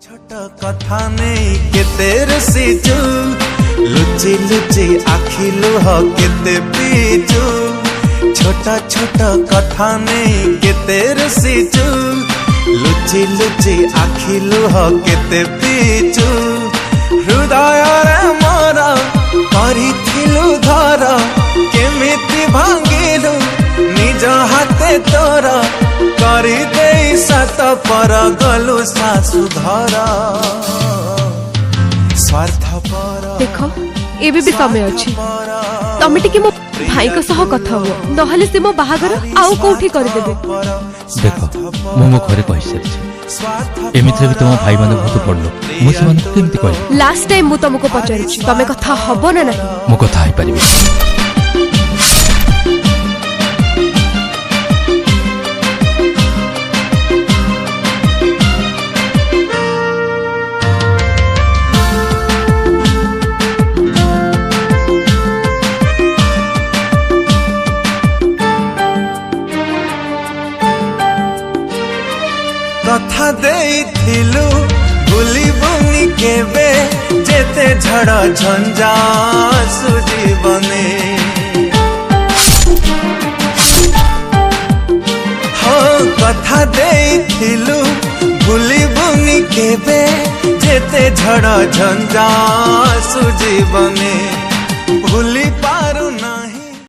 छोट कथा नहीं केते रसीजु लुचि लुचि आखि लुह केते पीजु छोटा छोटा कथा नहीं केते रसीजु लुचि लुचि आखि लुह केते पीजु हृदय रे मोर करिथिलु धर केमिति भांगिलु निज हाथे तोर करी दे सत पर गलु सासु घर स्वार्थ पर देखो एबे भी समय अछि तमे टिके मो भाई को सह कथा हो नहले से मो बाहागर आउ कोठी कर देबे। देखो मो घरे कहि सारछि एमिथे भी तुम भाई माने बहुत पड़लो मो से माने केमति कहि लास्ट टाइम मु तुमको पचारिछि तमे कथा हबो ना नहीं मो कथा हाई परिबे। कथा देइथिलु भूलिबुनि केबे जेते झड़ झंझा सुजीवने हो कथा देइथिलु भूलिबुनि केबे जेते झड़ झंझा सुजीवने भूली